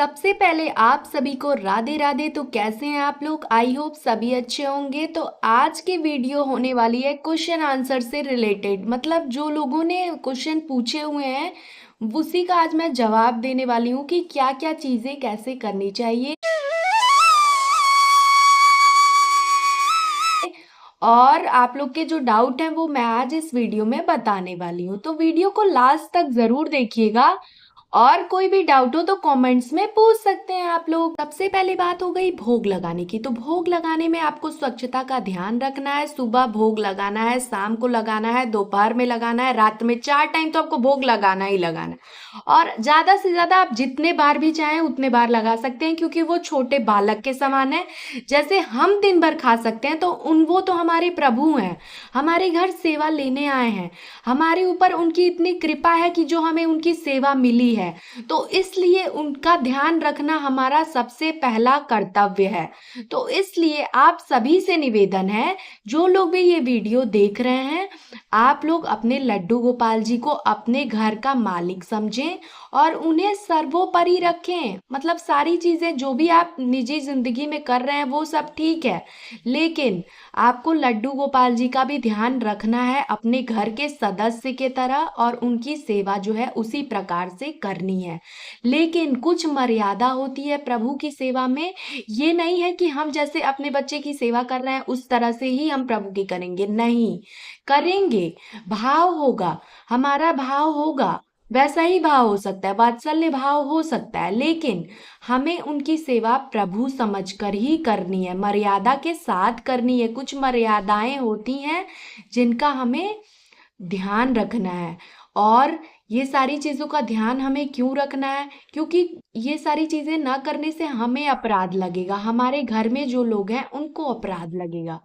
सबसे पहले आप सभी को राधे राधे। तो कैसे हैं आप लोग? आई होप सभी अच्छे होंगे। तो आज की वीडियो होने वाली है क्वेश्चन आंसर से रिलेटेड, मतलब जो लोगों ने क्वेश्चन पूछे हुए हैं उसी का आज मैं जवाब देने वाली हूँ कि क्या क्या चीज़ें कैसे करनी चाहिए और आप लोग के जो डाउट हैं वो मैं आज इस वीडियो में बताने वाली हूँ। तो वीडियो को लास्ट तक ज़रूर देखिएगा और कोई भी डाउट हो तो कमेंट्स में पूछ सकते हैं आप लोग। सबसे पहली बात हो गई भोग लगाने की। तो भोग लगाने में आपको स्वच्छता का ध्यान रखना है। सुबह भोग लगाना है, शाम को लगाना है, दोपहर में लगाना है, रात में 4 टाइम तो आपको भोग लगाना ही लगाना है। और ज़्यादा से ज़्यादा आप जितने बार भी चाहें उतने बार लगा सकते हैं, क्योंकि वो छोटे बालक के समान है। जैसे हम दिन भर खा सकते हैं तो वो तो हमारे प्रभु हैं, हमारे घर सेवा लेने आए हैं, हमारे ऊपर उनकी इतनी कृपा है कि जो हमें उनकी सेवा मिली है, तो इसलिए उनका ध्यान रखना हमारा सबसे पहला कर्तव्य है। तो इसलिए आप सभी से निवेदन है, जो लोग भी ये वीडियो देख रहे हैं, आप लोग अपने लड्डू गोपाल जी को अपने घर का मालिक समझें और उन्हें सर्वोपरि रखें। मतलब सारी चीजें जो भी आप निजी जिंदगी में कर रहे हैं वो सब ठीक है, लेकिन आपको लड्डू गोपाल जी का भी ध्यान रखना है अपने घर के सदस्य के तरह, और उनकी सेवा जो है उसी प्रकार से करनी है। लेकिन कुछ मर्यादा होती है प्रभु की सेवा में। ये नहीं है कि हम जैसे अपने बच्चे की सेवा कर रहे हैं उस तरह से ही हम प्रभु की करेंगे, नहीं करेंगे। भाव होगा, हमारा भाव होगा, वैसा ही भाव हो सकता है, वात्सल्य भाव हो सकता है, लेकिन हमें उनकी सेवा प्रभु समझकर ही करनी है, मर्यादा के साथ करनी है। कुछ मर्यादाएं होती हैं जिनका हमें ध्यान रखना है। और ये सारी चीज़ों का ध्यान हमें क्यों रखना है? क्योंकि ये सारी चीज़ें ना करने से हमें अपराध लगेगा, हमारे घर में जो लोग हैं उनको अपराध लगेगा।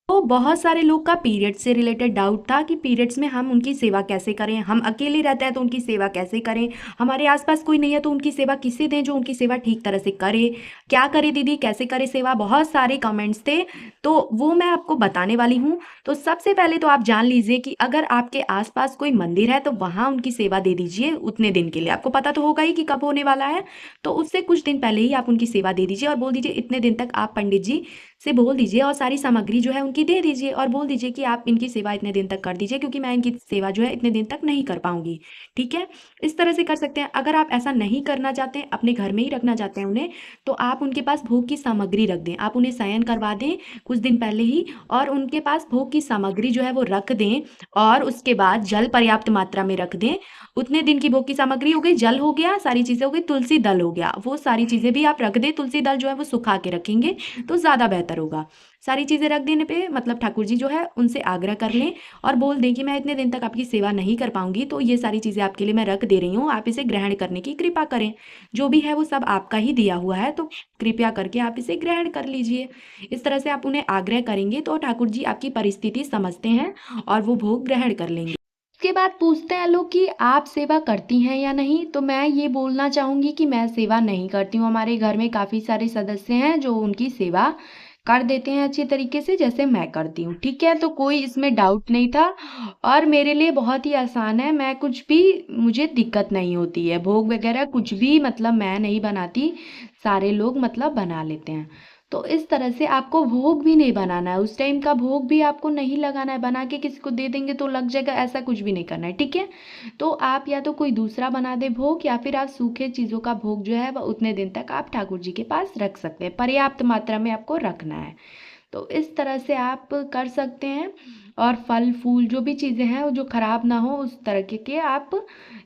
तो बहुत सारे लोग का पीरियड्स से रिलेटेड डाउट था कि पीरियड्स में हम उनकी सेवा कैसे करें, हम अकेले रहते हैं तो उनकी सेवा कैसे करें, हमारे आसपास कोई नहीं है तो उनकी सेवा किसे दें जो उनकी सेवा ठीक तरह से करे, क्या करे दीदी, कैसे करे सेवा। बहुत सारे कमेंट्स थे, तो वो मैं आपको बताने वाली हूँ। तो सबसे पहले तो आप जान लीजिए कि अगर आपके आसपास कोई मंदिर है तो वहाँ उनकी सेवा दे दीजिए उतने दिन के लिए। आपको पता तो होगा ही कि कब होने वाला है, तो उससे कुछ दिन पहले ही आप उनकी सेवा दे दीजिए और बोल दीजिए इतने दिन तक आप पंडित जी से बोल दीजिए और सारी सामग्री जो है उनकी दे दीजिए और बोल दीजिए कि आप इनकी सेवा इतने दिन तक कर दीजिए, क्योंकि मैं इनकी सेवा जो है इतने दिन तक नहीं कर पाऊंगी। ठीक है, इस तरह से कर सकते हैं। अगर आप ऐसा नहीं करना चाहते हैं, अपने घर में ही रखना चाहते हैं उन्हें, तो आप उनके पास भोग की सामग्री रख दें। आप उन्हें शयन करवा दें कुछ दिन पहले ही और उनके पास भोग की सामग्री जो है वो रख दें, और उसके बाद जल पर्याप्त मात्रा में रख दें। उतने दिन की भोग की सामग्री हो गई, जल हो गया, सारी चीज़ें हो गई, तुलसी दल हो गया, वो सारी चीज़ें भी आप रख दें। तुलसी दल जो है वो सुखा के रखेंगे तो ज़्यादा बेहतर होगा। सारी चीज़ें रख देने पे मतलब ठाकुर जी जो है उनसे आग्रह कर लें और बोल दें कि मैं इतने दिन तक आपकी सेवा नहीं कर पाऊंगी, तो ये सारी चीज़ें आपके लिए मैं रख दे रही हूँ, आप इसे ग्रहण करने की कृपा करें। जो भी है वो सब आपका ही दिया हुआ है, तो कृपया करके आप इसे ग्रहण कर लीजिए। इस तरह से आप उन्हें आग्रह करेंगे तो ठाकुर जी आपकी परिस्थिति समझते हैं और वो भोग ग्रहण कर लेंगे। उसके बाद पूछते हैं लोग कि आप सेवा करती हैं या नहीं। तो मैं ये बोलना चाहूँगी कि मैं सेवा नहीं करती हूँ। हमारे घर में काफ़ी सारे सदस्य हैं जो उनकी सेवा कर देते हैं अच्छी तरीके से, जैसे मैं करती हूँ। ठीक है, तो कोई इसमें डाउट नहीं था और मेरे लिए बहुत ही आसान है। मैं कुछ भी, मुझे दिक्कत नहीं होती है, भोग वगैरह कुछ भी मतलब मैं नहीं बनाती, सारे लोग मतलब बना लेते हैं। तो इस तरह से आपको भोग भी नहीं बनाना है, उस टाइम का भोग भी आपको नहीं लगाना है, बना के किसी को दे देंगे तो लग जाएगा, ऐसा कुछ भी नहीं करना है। ठीक है, तो आप या तो कोई दूसरा बना दे भोग, या फिर आप सूखे चीज़ों का भोग जो है वह उतने दिन तक आप ठाकुर जी के पास रख सकते हैं, पर्याप्त मात्रा में आपको रखना है। तो इस तरह से आप कर सकते हैं। और फल फूल जो भी चीज़ें हैं वो जो खराब ना हो उस तरह के आप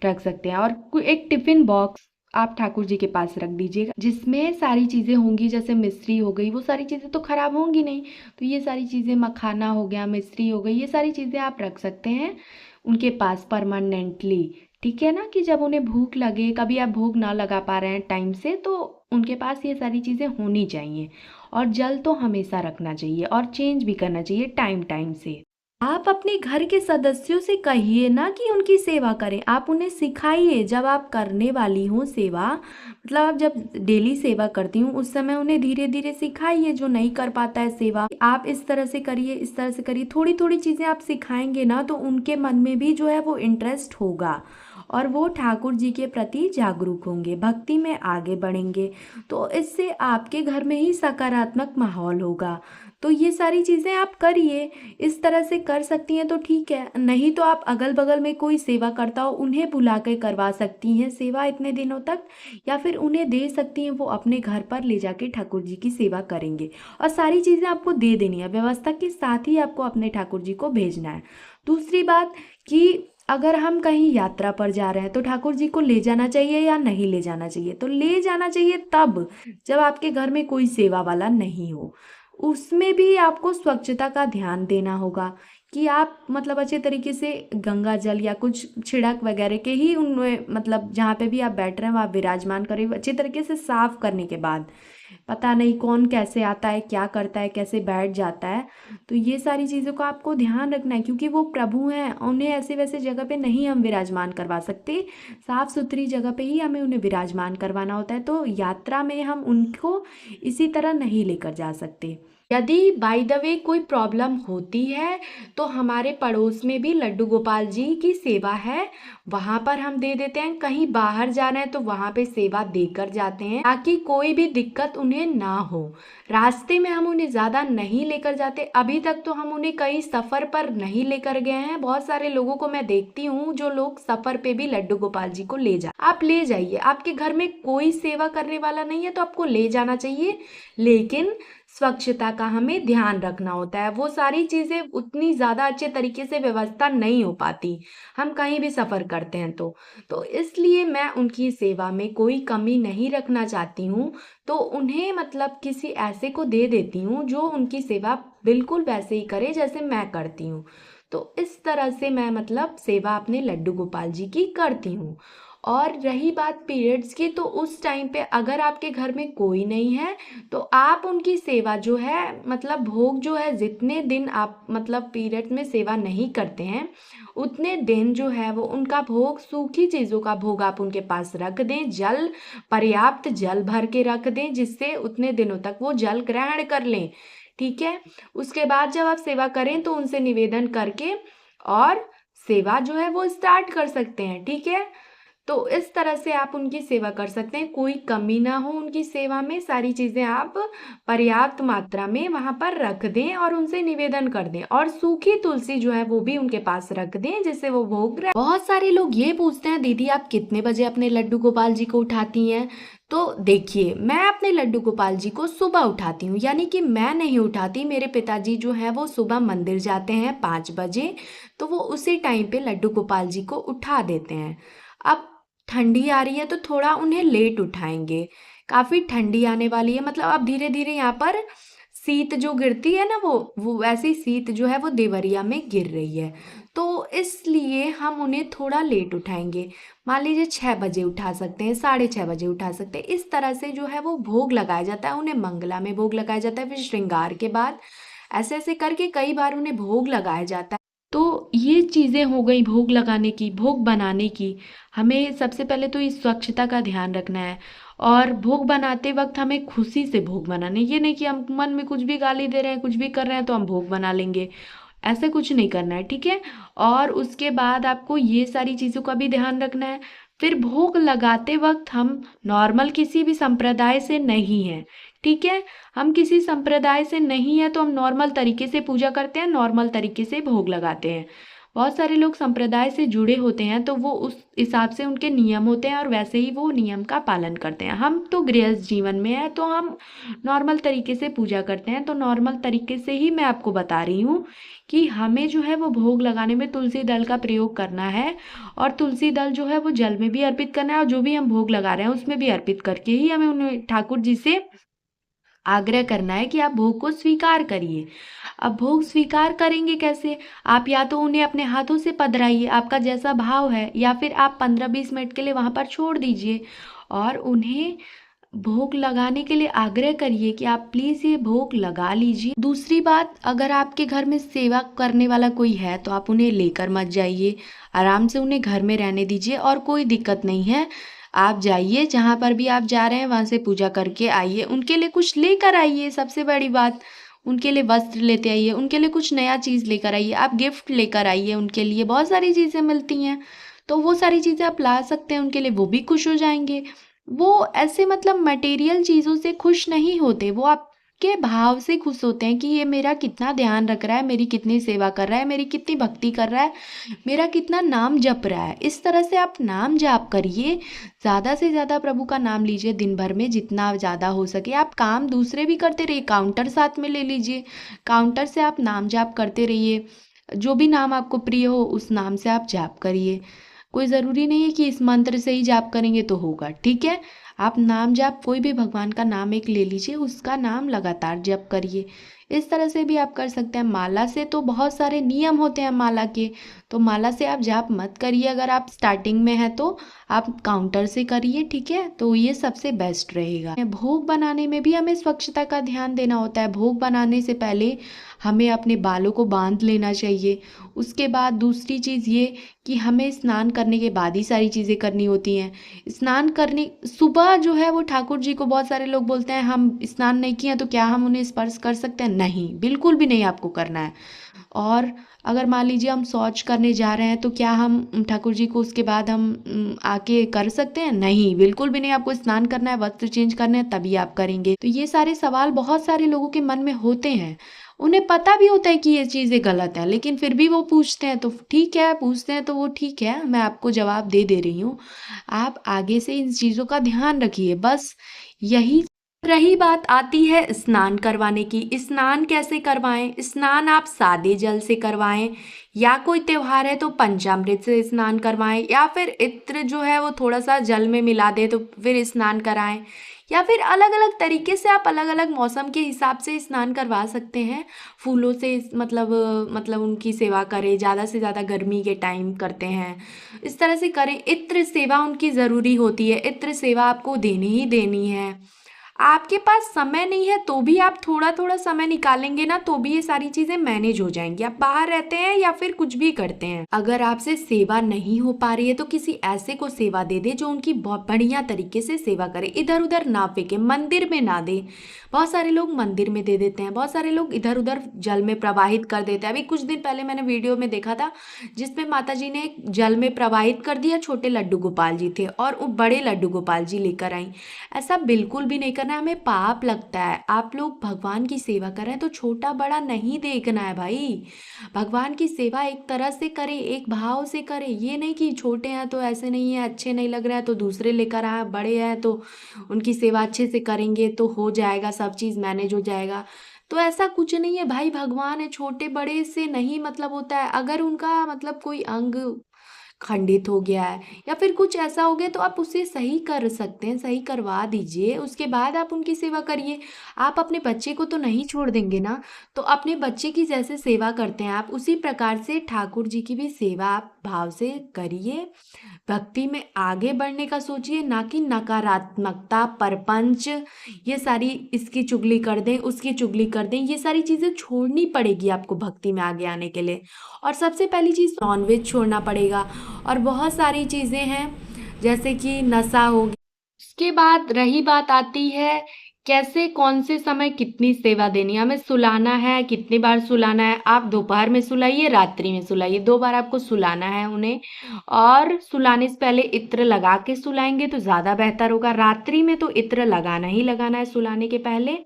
रख सकते हैं। और एक टिफ़िन बॉक्स आप ठाकुर जी के पास रख दीजिएगा जिसमें सारी चीज़ें होंगी, जैसे मिश्री हो गई, वो सारी चीज़ें तो खराब होंगी नहीं, तो ये सारी चीज़ें, मखाना हो गया, मिश्री हो गई, ये सारी चीज़ें आप रख सकते हैं उनके पास परमानेंटली। ठीक है ना, कि जब उन्हें भूख लगे, कभी आप भूख ना लगा पा रहे हैं टाइम से, तो उनके पास ये सारी चीज़ें होनी चाहिए। और जल तो हमेशा रखना चाहिए और चेंज भी करना चाहिए टाइम टाइम से। आप अपने घर के सदस्यों से कहिए ना कि उनकी सेवा करें, आप उन्हें सिखाइए। जब आप करने वाली हो सेवा, मतलब आप जब डेली सेवा करती हूँ उस समय उन्हें धीरे धीरे सिखाइए। जो नहीं कर पाता है सेवा, आप इस तरह से करिए, इस तरह से करिए, थोड़ी थोड़ी चीज़ें आप सिखाएंगे ना तो उनके मन में भी जो है वो इंटरेस्ट होगा और वो ठाकुर जी के प्रति जागरूक होंगे, भक्ति में आगे बढ़ेंगे। तो इससे आपके घर में ही सकारात्मक माहौल होगा। तो ये सारी चीज़ें आप करिए, इस तरह से कर सकती हैं तो ठीक है, नहीं तो आप अगल बगल में कोई सेवा करता हो उन्हें बुला कर करवा सकती हैं सेवा इतने दिनों तक, या फिर उन्हें दे सकती हैं, वो अपने घर पर ले जाके ठाकुर जी की सेवा करेंगे। और सारी चीज़ें आपको दे देनी है, व्यवस्था के साथ ही आपको अपने ठाकुर जी को भेजना है। दूसरी बात कि अगर हम कहीं यात्रा पर जा रहे हैं तो ठाकुर जी को ले जाना चाहिए या नहीं ले जाना चाहिए? तो ले जाना चाहिए तब जब आपके घर में कोई सेवा वाला नहीं हो। उसमें भी आपको स्वच्छता का ध्यान देना होगा कि आप मतलब अच्छे तरीके से गंगा जल या कुछ छिड़क वगैरह के ही उनमें, मतलब जहाँ पे भी आप बैठ रहे हैं वहाँ विराजमान करें, अच्छे तरीके से साफ करने के बाद। पता नहीं कौन कैसे आता है, क्या करता है, कैसे बैठ जाता है। तो ये सारी चीज़ों का आपको ध्यान रखना है, क्योंकि वो प्रभु हैं, उन्हें ऐसे वैसे जगह पे नहीं हम विराजमान करवा सकते, साफ सुथरी जगह पे ही हमें उन्हें विराजमान करवाना होता है। तो यात्रा में हम उनको इसी तरह नहीं लेकर जा सकते। यदि बाय द वे कोई प्रॉब्लम होती है तो हमारे पड़ोस में भी लड्डू गोपाल जी की सेवा है, वहाँ पर हम दे देते हैं। कहीं बाहर जाना है तो वहाँ पे सेवा देकर जाते हैं ताकि कोई भी दिक्कत उन्हें ना हो। रास्ते में हम उन्हें ज़्यादा नहीं लेकर जाते, अभी तक तो हम उन्हें कहीं सफ़र पर नहीं लेकर गए हैं। बहुत सारे लोगों को मैं देखती हूँ जो लोग सफ़र पे भी लड्डू गोपाल जी को ले जा, आप ले जाइए, आपके घर में कोई सेवा करने वाला नहीं है तो आपको ले जाना चाहिए, लेकिन स्वच्छता का हमें ध्यान रखना होता है। वो सारी चीज़ें उतनी ज़्यादा अच्छे तरीके से व्यवस्था नहीं हो पाती, हम कहीं भी सफ़र करते हैं तो इसलिए मैं उनकी सेवा में कोई कमी नहीं रखना चाहती हूँ। तो उन्हें मतलब किसी ऐसे को दे देती हूँ जो उनकी सेवा बिल्कुल वैसे ही करे जैसे मैं करती हूँ। तो इस तरह से मैं मतलब सेवा अपने लड्डू गोपाल जी की करती हूँ। और रही बात पीरियड्स की, तो उस टाइम पे अगर आपके घर में कोई नहीं है तो आप उनकी सेवा जो है मतलब भोग जो है, जितने दिन आप मतलब पीरियड में सेवा नहीं करते हैं उतने दिन जो है वो उनका भोग, सूखी चीज़ों का भोग आप उनके पास रख दें। जल, पर्याप्त जल भर के रख दें जिससे उतने दिनों तक वो जल ग्रहण कर लें। ठीक है, उसके बाद जब आप सेवा करें तो उनसे निवेदन करके और सेवा जो है वो स्टार्ट कर सकते हैं। ठीक है, तो इस तरह से आप उनकी सेवा कर सकते हैं, कोई कमी ना हो उनकी सेवा में, सारी चीज़ें आप पर्याप्त मात्रा में वहाँ पर रख दें और उनसे निवेदन कर दें। और सूखी तुलसी जो है वो भी उनके पास रख दें जिससे वो भोग रहे। बहुत सारे लोग ये पूछते हैं दीदी आप कितने बजे अपने लड्डू गोपाल जी को उठाती हैं? तो देखिए, मैं अपने लड्डू गोपाल जी को सुबह उठाती हूँ, यानी कि मैं नहीं उठाती, मेरे पिताजी जो है वो सुबह मंदिर जाते हैं 5 बजे, तो वो उसी टाइम पे लड्डू गोपाल जी को उठा देते हैं। अब ठंडी आ रही है तो थोड़ा उन्हें लेट उठाएंगे, काफ़ी ठंडी आने वाली है, मतलब अब धीरे धीरे यहाँ पर शीत जो गिरती है ना वो वैसी शीत जो है वो देवरिया में गिर रही है, तो इसलिए हम उन्हें थोड़ा लेट उठाएंगे। मान लीजिए 6 बजे उठा सकते हैं, 6:30 बजे उठा सकते हैं। इस तरह से जो है वो भोग लगाया जाता है, उन्हें मंगला में भोग लगाया जाता है, फिर श्रृंगार के बाद ऐसे ऐसे करके कई बार उन्हें भोग लगाया जाता है। तो ये चीज़ें हो गई भोग लगाने की, भोग बनाने की। हमें सबसे पहले तो इस स्वच्छता का ध्यान रखना है, और भोग बनाते वक्त हमें खुशी से भोग बनाना है। ये नहीं कि हम मन में कुछ भी गाली दे रहे हैं, कुछ भी कर रहे हैं तो हम भोग बना लेंगे, ऐसे कुछ नहीं करना है। ठीक है, और उसके बाद आपको ये सारी चीज़ों का भी ध्यान रखना है। फिर भोग लगाते वक्त हम नॉर्मल किसी भी संप्रदाय से नहीं हैं। ठीक है, हम किसी संप्रदाय से नहीं है तो हम नॉर्मल तरीके से पूजा करते हैं, नॉर्मल तरीके से भोग लगाते हैं। बहुत सारे लोग संप्रदाय से जुड़े होते हैं तो वो उस हिसाब से उनके नियम होते हैं और वैसे ही वो नियम का पालन करते हैं। हम तो गृहस्थ जीवन में है तो हम नॉर्मल तरीके से पूजा करते हैं, तो नॉर्मल तरीके से ही मैं आपको बता रही हूँ कि हमें जो है वो भोग लगाने में तुलसी दल का प्रयोग करना है, और तुलसी दल जो है वो जल में भी अर्पित करना है और जो भी हम भोग लगा रहे हैं उसमें भी अर्पित करके ही हमें उन्हें ठाकुर जी से आग्रह करना है कि आप भोग को स्वीकार करिए। अब भोग स्वीकार करेंगे कैसे? आप या तो उन्हें अपने हाथों से पधराइए, आपका जैसा भाव है, या फिर आप 15-20 मिनट के लिए वहाँ पर छोड़ दीजिए और उन्हें भोग लगाने के लिए आग्रह करिए कि आप प्लीज़ ये भोग लगा लीजिए। दूसरी बात, अगर आपके घर में सेवा करने वाला कोई है तो आप उन्हें लेकर मत जाइए, आराम से उन्हें घर में रहने दीजिए और कोई दिक्कत नहीं है। आप जाइए, जहाँ पर भी आप जा रहे हैं वहाँ से पूजा करके आइए, उनके लिए कुछ लेकर आइए। सबसे बड़ी बात, उनके लिए वस्त्र लेते आइए, उनके लिए कुछ नया चीज़ लेकर आइए, आप गिफ्ट लेकर आइए, उनके लिए बहुत सारी चीज़ें मिलती हैं। तो वो सारी चीज़ें आप ला सकते हैं उनके लिए, वो भी खुश हो जाएँगे। वो ऐसे मतलब मटेरियल चीज़ों से खुश नहीं होते, वो आपके भाव से खुश होते हैं कि ये मेरा कितना ध्यान रख रहा है, मेरी कितनी सेवा कर रहा है, मेरी कितनी भक्ति कर रहा है, मेरा कितना नाम जप रहा है। इस तरह से आप नाम जाप करिए, ज़्यादा से ज़्यादा प्रभु का नाम लीजिए दिन भर में जितना ज़्यादा हो सके। आप काम दूसरे भी करते रहिए, काउंटर साथ में ले लीजिए, काउंटर से आप नाम जाप करते रहिए। जो भी नाम आपको प्रिय हो उस नाम से आप जाप करिए। कोई ज़रूरी नहीं है कि इस मंत्र से ही जाप करेंगे तो होगा, ठीक है? आप नाम जाप कोई भी भगवान का नाम एक ले लीजिए, उसका नाम लगातार जप करिए। इस तरह से भी आप कर सकते हैं। माला से तो बहुत सारे नियम होते हैं माला के, तो माला से आप जाप मत करिए। अगर आप स्टार्टिंग में हैं तो आप काउंटर से करिए, ठीक है? तो ये सबसे बेस्ट रहेगा। भोग बनाने में भी हमें स्वच्छता का ध्यान देना होता है। भोग बनाने से पहले हमें अपने बालों को बांध लेना चाहिए। उसके बाद दूसरी चीज़ ये कि हमें स्नान करने के बाद ही सारी चीज़ें करनी होती हैं। स्नान करने सुबह जो है वो ठाकुर जी को बहुत सारे लोग बोलते हैं हम स्नान नहीं किए तो क्या हम उन्हें स्पर्श कर सकते हैं? नहीं, बिल्कुल भी नहीं आपको करना है। और अगर मान लीजिए हम शौच करने जा रहे हैं तो क्या हम ठाकुर जी को उसके बाद हम आके कर सकते हैं? नहीं, बिल्कुल भी नहीं। आपको स्नान करना है, वस्त्र चेंज करना है, तभी आप करेंगे। तो ये सारे सवाल बहुत सारे लोगों के मन में होते हैं। उन्हें पता भी होता है कि ये चीज़ें गलत है, लेकिन फिर भी वो पूछते हैं, तो ठीक है, पूछते हैं तो वो ठीक है, मैं आपको जवाब दे रही हूँ। आप आगे से इन चीज़ों का ध्यान रखिए, बस यही। रही बात आती है स्नान करवाने की। स्नान कैसे करवाएं? स्नान आप सादे जल से करवाएं, या कोई त्योहार है तो पंचामृत से स्नान करवाएं, या फिर इत्र जो है वो थोड़ा सा जल में मिला दे तो फिर स्नान कराएं, या फिर अलग अलग तरीके से आप अलग अलग मौसम के हिसाब से स्नान करवा सकते हैं। फूलों से मतलब उनकी सेवा करें, ज़्यादा से ज़्यादा गर्मी के टाइम करते हैं, इस तरह से करें। इत्र सेवा उनकी ज़रूरी होती है, इत्र सेवा आपको देनी ही देनी है। आपके पास समय नहीं है तो भी आप थोड़ा थोड़ा समय निकालेंगे ना, तो भी ये सारी चीजें मैनेज हो जाएंगी। आप बाहर रहते हैं या फिर कुछ भी करते हैं, अगर आपसे सेवा नहीं हो पा रही है तो किसी ऐसे को सेवा दे दे जो उनकी बहुत बढ़िया तरीके से सेवा करे। इधर उधर ना फेंके, मंदिर में ना दे। बहुत सारे लोग मंदिर में दे देते हैं, बहुत सारे लोग इधर उधर जल में प्रवाहित कर देते हैं। अभी कुछ दिन पहले मैंने वीडियो में देखा था जिसमें माता जी ने जल में प्रवाहित कर दिया। छोटे लड्डू गोपाल जी थे और वो बड़े लड्डू गोपाल जी लेकर आई। ऐसा बिल्कुल भी नहीं करना, हमें पाप लगता है। आप लोग भगवान की सेवा कर रहे हैं तो छोटा बड़ा नहीं देखना है भाई। भगवान की सेवा एक तरह से करें, एक भाव से करें। ये नहीं कि छोटे हैं तो ऐसे नहीं है, अच्छे नहीं लग रहे हैं तो दूसरे लेकर आए, बड़े हैं तो उनकी सेवा अच्छे से करेंगे तो हो जाएगा, सब चीज़ मैनेज हो जाएगा। तो ऐसा कुछ नहीं है भाई। भगवान है, छोटे बड़े से नहीं मतलब होता है। अगर उनका मतलब कोई अंग खंडित हो गया है या फिर कुछ ऐसा हो गया तो आप उसे सही कर सकते हैं, सही करवा दीजिए, उसके बाद आप उनकी सेवा करिए। आप अपने बच्चे को तो नहीं छोड़ देंगे ना, तो अपने बच्चे की जैसे सेवा करते हैं आप उसी प्रकार से ठाकुर जी की भी सेवा आप भाव से करिए। भक्ति में आगे बढ़ने का सोचिए, ना कि नकारात्मकता, परपंच, ये सारी इसकी चुगली कर दें, उसकी चुगली कर दें, ये सारी चीज़ें छोड़नी पड़ेगी आपको भक्ति में आगे आने के लिए। और सबसे पहली चीज़ नॉनवेज छोड़ना पड़ेगा, और बहुत सारी चीज़ें हैं जैसे कि नशा हो गया। उसके बाद रही बात आती है कैसे कौन से समय कितनी सेवा देनी है, हमें सुलाना है, कितनी बार सुलाना है। आप दोपहर में सुलाइए, रात्रि में सुलाइए, 2 बार आपको सुलाना है उन्हें। और सुलाने से पहले इत्र लगा के सुलाएंगे तो ज़्यादा बेहतर होगा। रात्रि में तो इत्र लगाना ही लगाना है सुलाने के पहले।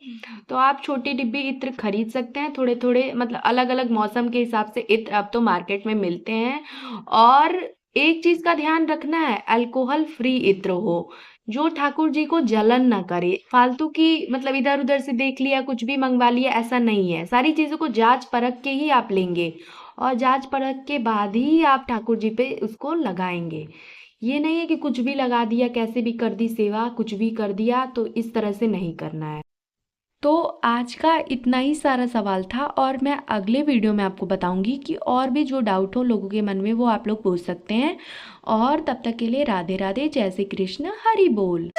तो आप छोटी डिब्बी इत्र खरीद सकते हैं, थोड़े थोड़े मतलब अलग अलग मौसम के हिसाब से इत्र अब तो मार्केट में मिलते हैं। और एक चीज़ का ध्यान रखना है, अल्कोहल फ्री इत्र हो जो ठाकुर जी को जलन ना करे। फालतू की मतलब इधर उधर से देख लिया, कुछ भी मंगवा लिया, ऐसा नहीं है। सारी चीज़ों को जांच परख के ही आप लेंगे और जांच परख के बाद ही आप ठाकुर जी पे उसको लगाएंगे। ये नहीं है कि कुछ भी लगा दिया, कैसे भी कर दी सेवा, कुछ भी कर दिया, तो इस तरह से नहीं करना है। तो आज का इतना ही सारा सवाल था, और मैं अगले वीडियो में आपको बताऊंगी कि और भी जो डाउट हो लोगों के मन में वो आप लोग पूछ सकते हैं। और तब तक के लिए राधे राधे, जय श्री कृष्ण, हरि बोल।